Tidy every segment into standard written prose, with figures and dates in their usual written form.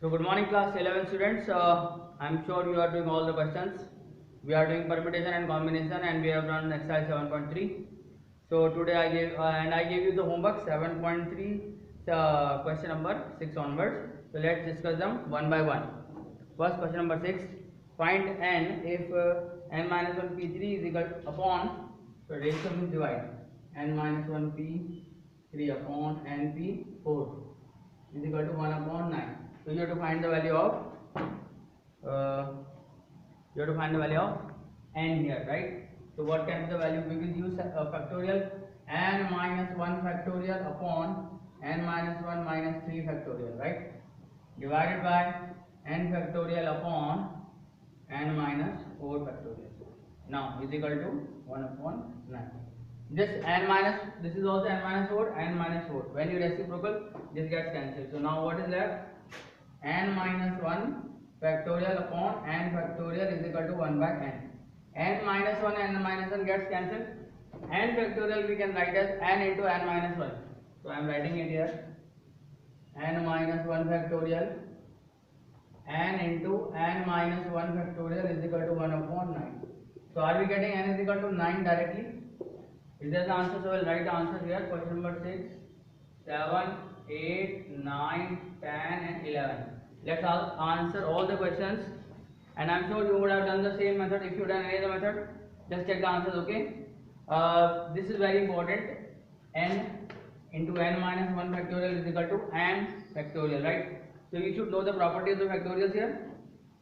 So good morning class 11 students. I'm sure you are doing all the questions. We are doing permutation and combination and we have done exercise 7.3. So today I gave you the homework 7.3 question number 6 onwards. So let's discuss them one by one. First question number 6. Find n if n minus 1 p3 is equal upon, so ratio means divide, n minus 1 p3 upon n p4 is equal to 1 upon 9. So you have to find the value of uh, n here, right? So what can be the value? We will use factorial n minus 1 factorial upon n minus 1 minus 3 factorial, right? Divided by n factorial upon n minus 4 factorial. Now is equal to 1 upon 9. This is also n minus 4, n minus 4. When you reciprocal, this gets cancelled. So now what is left? N minus 1 factorial upon n factorial is equal to 1 by n. N minus 1 and n minus 1 gets cancelled. N factorial we can write as n into n minus 1. So I am writing it here. N minus 1 factorial n into n minus 1 factorial is equal to 1 upon 9. So are we getting n is equal to 9 directly? Is that the answer? So we'll write the answer here. Question number 6, 7, 8, 9, 10 and 11. Let's answer all the questions, and I'm sure you would have done the same method. If you done any other method, just check the answers, okay? This is very important. N into n minus 1 factorial is equal to n factorial, right? So you should know the properties of factorials here.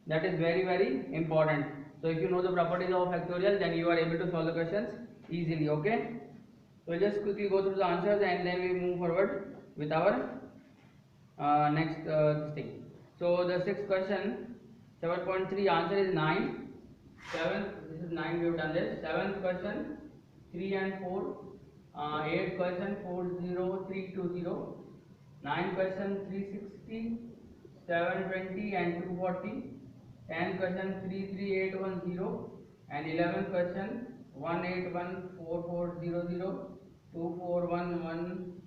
That is very important. So if you know the properties of factorial, then you are able to solve the questions easily, okay? So just quickly go through the answers and then we move forward with our next thing. So the sixth question, 7.3, answer is 9. 7, this is 9, we have done this. 7th question, 3 and 4. 8th question, 40320. 9th question, 360, 720 and 240. 10th question, 33810. And 11th question, 1814400, 2411,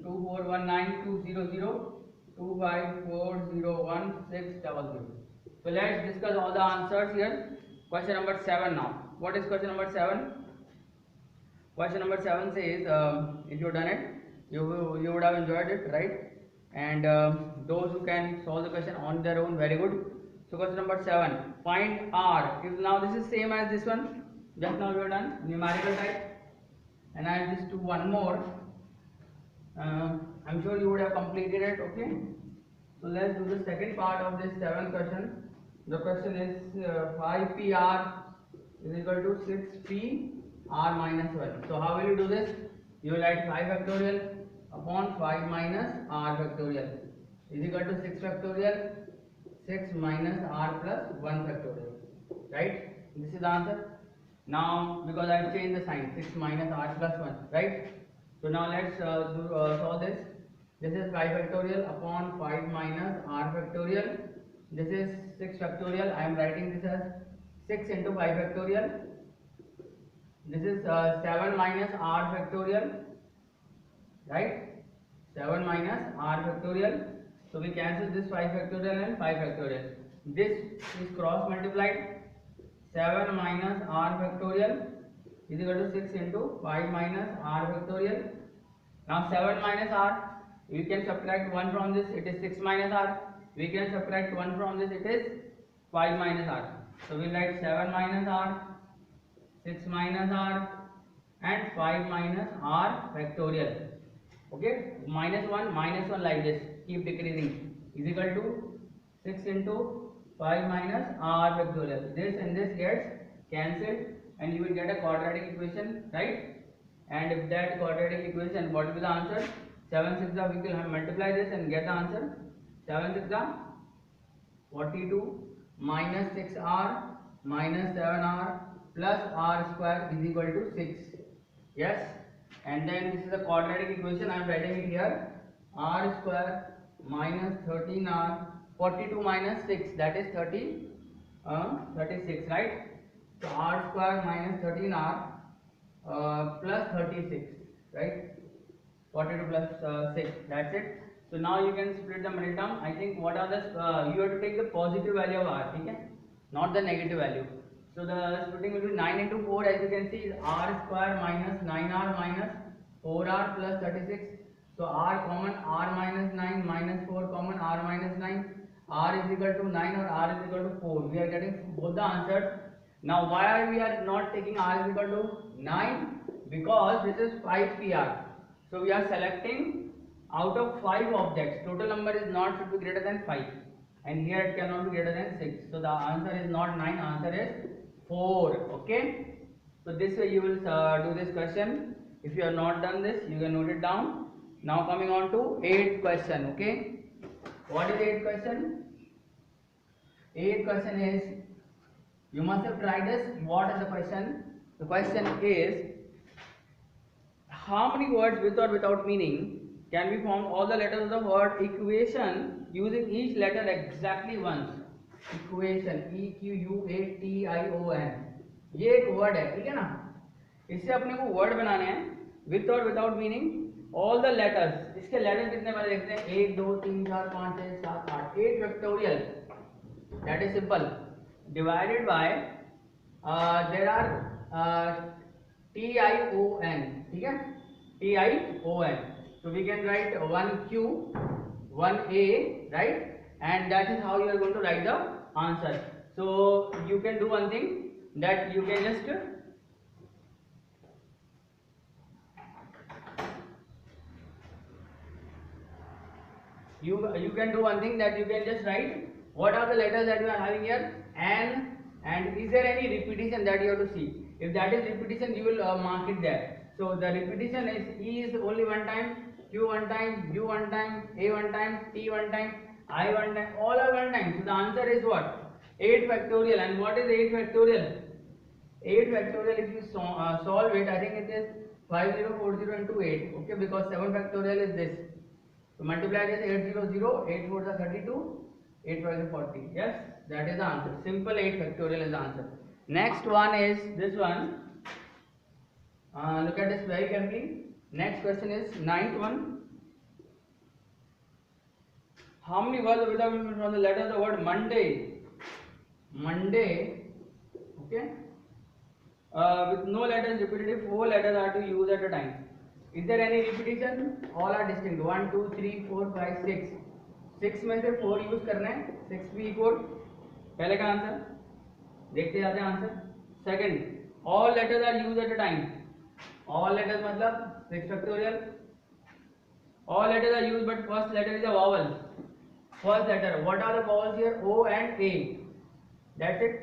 2419200, 2540160. So let's discuss all the answers here. Question number 7 now. What is question number 7? Question number 7 says, if you done it, you would have enjoyed it, right? And those who can solve the question on their own, very good. So question number 7, find R. If now this is same as this one, just now we have done numerical type, and I will just do one more. I'm sure you would have completed it, okay? So let's do the second part of this 7th question. The question is 5PR is equal to 6PR minus 1. So how will you do this? You will write 5 factorial upon 5 minus R factorial is equal to 6 factorial, 6 minus R plus 1 factorial, right? This is the answer. Now because I have changed the sign, 6 minus R plus 1, right? So now let's solve this. This is 5 factorial upon 5 minus R factorial. This is 6 factorial. I am writing this as 6 into 5 factorial. This is 7 minus R factorial, right? 7 minus R factorial. So we cancel this 5 factorial and 5 factorial. This is cross multiplied. 7 minus R factorial is equal to 6 into 5 minus R factorial. Now 7 minus R, we can subtract 1 from this, it is 6 minus R. We can subtract 1 from this, it is 5 minus R. So we write 7 minus R, 6 minus R and 5 minus R factorial. Okay, minus 1 like this, keep decreasing, is equal to 6 into 5 minus R factorial. This and this gets cancelled and you will get a quadratic equation, right? And if that quadratic equation, what will be the answer? 7 6 we will multiply this and get the answer. 7 6 42 minus 6R minus 7R plus R square is equal to 6. Yes, and then this is the quadratic equation. I am writing it here. R square minus 13R, 42 minus 6, that is 36, right? So R square minus 13R plus 36, right? 42 plus 6, that's it. So now you can split the middle term. I think what are the you have to take the positive value of r, ठीक है, not the negative value. So the splitting will be 9 into 4, as you can see, is r square minus 9r minus 4r plus 36. So r common, r minus 9 minus 4 common, r minus 9, r is equal to 9 or r is equal to 4. We are getting both the answers. Now why we are not taking r is equal to 9? Because this is 5 pr. So we are selecting out of 5 objects. Total number is not should be greater than 5, and here it cannot be greater than 6. So the answer is not 9, answer is 4. Okay, so this way you will do this question. If you have not done this, you can note it down. Now coming on to 8th question. Okay, what is 8th question? 8th question is, you must have tried this. What is the question? The question is, how many words with or without meaning can be formed all the letters of the word equation using each letter exactly once? Equation, EQUATION, ये एक word है, ठीक है ना. इससे अपने को word बनाने हैं विथ और without meaning all the letters. इसके लेटर कितने बने देखते हैं, 1 2 3 4 5 6 7 8, 8 factorial. That is simple. Divided by there are TION, ठीक है, TION. So we can write 1Q 1A, right, and that is how you are going to write the answer. So you can do one thing, that you can just you can do one thing, that you can just write what are the letters that you are having here, and is there any repetition that you have to see. If that is repetition, you will mark it there. So the repetition is E is only one time, Q one time, U one time, A one time, T one time, I one time, all are one time. So the answer is what? 8 factorial. And what is 8 factorial? 8 factorial, if you solve it, I think it is 5040 into 8. Okay, because 7 factorial is this. So multiply this 800, 8 4 is 32, 8 5 is 40. Yes, that is the answer. Simple 8 factorial is the answer. Next one is this one. Look at this very carefully. Next question is 9th one. How many words without from the letter of the word Monday? Monday. Okay. With no letters repetitive, 4 letters are to use at a time. Is there any repetition? All are distinct. 1 2 3 4 5 6. 6 में से 4 use करना है. 6 भी 4. पहले का answer देखते जाते हैं. Answer second, all letters are use at a time. All letters मतलब 6 factorial. All letters are use but first letter is a vowel. First letter, what are the vowels here? O and A. That's it.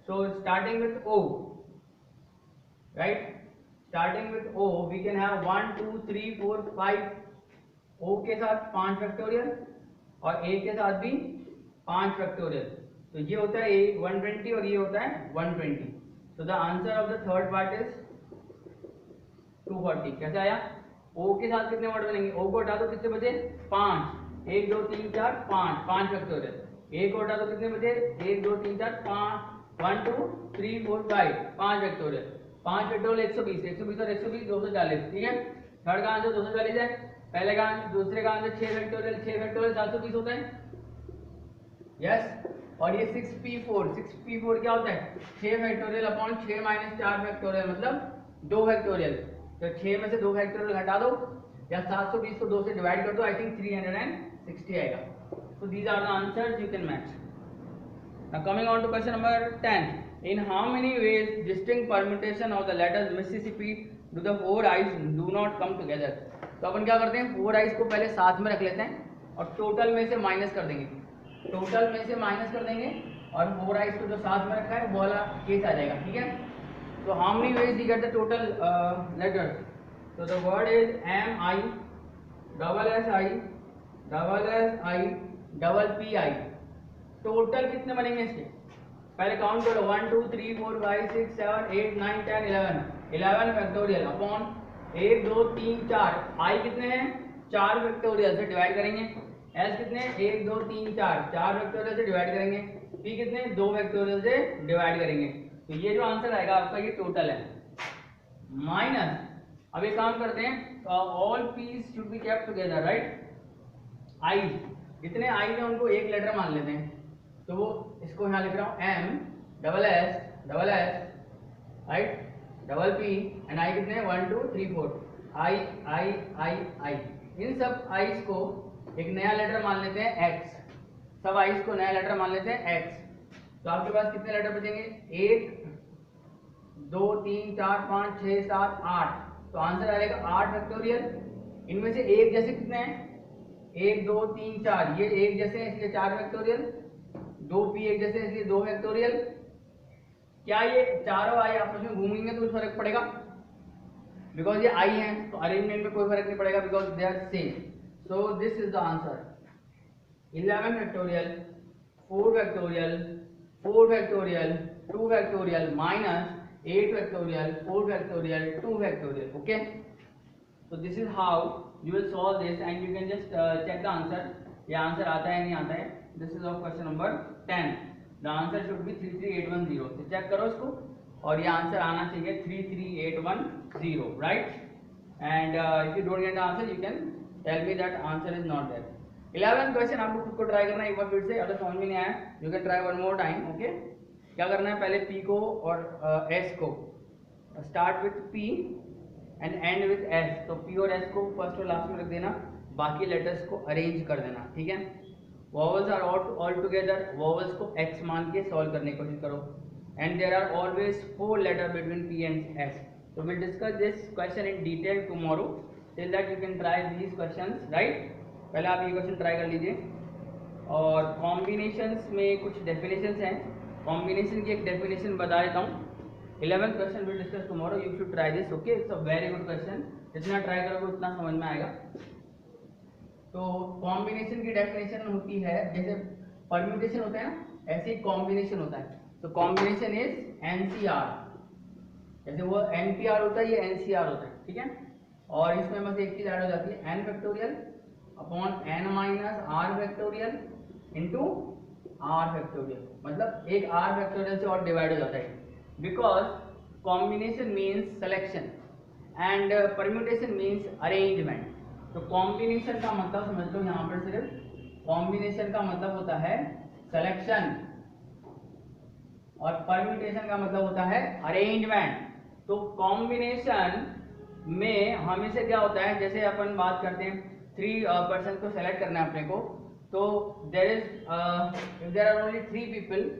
So starting with O, right? Starting with O, we can have 1 2 3 4 5. O के साथ 5 factorial और A के साथ भी 5 factorial. तो ये होता है 120 और ये होता है 120. So the answer of the third part is 240. कैसे आया? O के साथ कितने वर्ड बनेंगे? O को हटा दो, कितने बचे? 5. 1 2 3 4 5, 5 फैक्टोरियल. A को हटा दो, कितने बचे? 1 2 3 4 5, 1 2 3 4 5, 5 फैक्टोरियल. 5 फैक्टोरियल 120, 120 और 120 240. ठीक है, थर्ड का आंसर 240 है. पहले का आंसर, दूसरे का आंसर 6 फैक्टोरियल. 6 फैक्टोरियल 720 होता है. यस. और ये 6p4, 6p4 क्या होता है? 6 फैक्टोरियल अपॉन 6 माइनस 4 फैक्टोरियल, मतलब 2 फैक्टोरियल. तो 6 में से 2 फैक्टोरियल हटा दो या 720 को 2 से डिवाइड कर दो. आई थिंक 360 आएगा. So these are the answers you can match. Now coming on to question number 10. In how many ways distinct permutation of the letters Mississippi do the 4 i's do not come together? तो अपन क्या करते हैं, 4 i's को पहले साथ में रख लेते हैं और टोटल में से माइनस कर देंगे. टोटल में से माइनस कर देंगे और 4 i's को जो साथ में रखा है वो वाला केस आ जाएगा. ठीक है. So how many ways you get the total letters? So the word is MI, double SI, double SI, double PI. Total कितने बनेंगे इसके? पहले काउंट करो. 1 2 3 4 5 6 7 8 9 10 11. 11 फैक्टोरियल अपॉन 1 2 3 4. आई कितने हैं? 4 फैक्टोरियल से डिवाइड करेंगे. एस कितने? 1 2 3 4, 4 फैक्टोरियल से डिवाइड करेंगे. पी कितने? 2 फैक्टोरियल से डिवाइड करेंगे. तो ये जो आंसर आएगा आपका ये टोटल है. माइनस, अब एक काम करते हैं, all piece should be kept together, right? आई, जितने आई हैं उनको एक लेटर मान लेते हैं, तो वो इसको यहाँ लिख रहा हूँ M double S right double P and I कितने हैं 1 2 3 4 आई आई आई आई। इन सब आईज को एक नया लेटर मान लेते हैं एक्स, सब आईज को नया लेटर मान लेते हैं एक्स। तो आपके पास कितने लेटर बचेंगे 1 2 3 4 5 6 7 8। तो आंसर आएगा 8 फैक्टोरियल। इनमें से एक जैसे कितने हैं 1 2 3 4, ये एक जैसे हैं इसलिए 4 फैक्टोरियल, 2 पी एक जैसे इसलिए 2 फैक्टोरियल। क्या ये चारों आई आपस में घूमेंगे तो कुछ फर्क पड़ेगा? बिकॉज ये आई हैं तो अरेंजमेंट में कोई फर्क नहीं पड़ेगा because they are same. So this is the answer 11 factorial 4 factorial 4 factorial 2 factorial minus 8 factorial 4 factorial 2 factorial. Okay, so this is how you will solve this and you can just check the answer, ये answer आता है नहीं आता है। This is of question number 10, the answer should be 33810। तो check करो इसको और ये आंसर आना चाहिए 33810 right, and if you don't get the answer you can tell me that answer is not there। 11th question आपको खुद को ट्राई करना है एक बार फिर से, अगर समझ में नहीं आया you can try one more time. Okay, क्या करना है, पहले P को और S को start with P and and with S, तो P और S को फर्स्ट और लास्ट में रख देना, बाकी लेटर्स को अरेंज कर देना। ठीक है, vowels are all together, vowels को X मान के सॉल्व करने की कोशिश करो and there are always 4 letter between P and S। तो will discuss this question in detail tomorrow, till that you can try these questions right. पहले आप ये क्वेश्चन ट्राई कर लीजिए। और कॉम्बिनेशंस में कुछ डेफिनेशंस हैं, कॉम्बिनेशन की एक डेफिनेशन बता देता हूँ। 11th question will discuss tomorrow, you should try this. Okay, it's a very good question, जितना ट्राई करोगे उतना समझ में आएगा। तो कॉम्बिनेशन की डेफिनेशन होती है, जैसे परम्यूटेशन होता है ना, ऐसे ही कॉम्बिनेशन होता है। तो कॉम्बिनेशन इज एनसीआर, जैसे वो एनपीआर होता है ये एनसीआर होता है। ठीक है, और इसमें बस एक चीज ऐड हो जाती है, n factorial upon n minus r factorial into r factorial, मतलब एक आर फैक्टोरियल से और डिवाइड हो जाता है। Because combination means selection and permutation means arrangement. तो कॉम्बिनेशन का मतलब समझ लो यहाँ पर, सिर्फ कॉम्बिनेशन का मतलब होता है सिलेक्शन और परम्यूटेशन का मतलब होता है अरेंजमेंट। तो कॉम्बिनेशन में हमेशा क्या होता है, जैसे अपन बात करते हैं 3 पर्सन को सेलेक्ट करना है अपने को, तो there is if there are only 3 people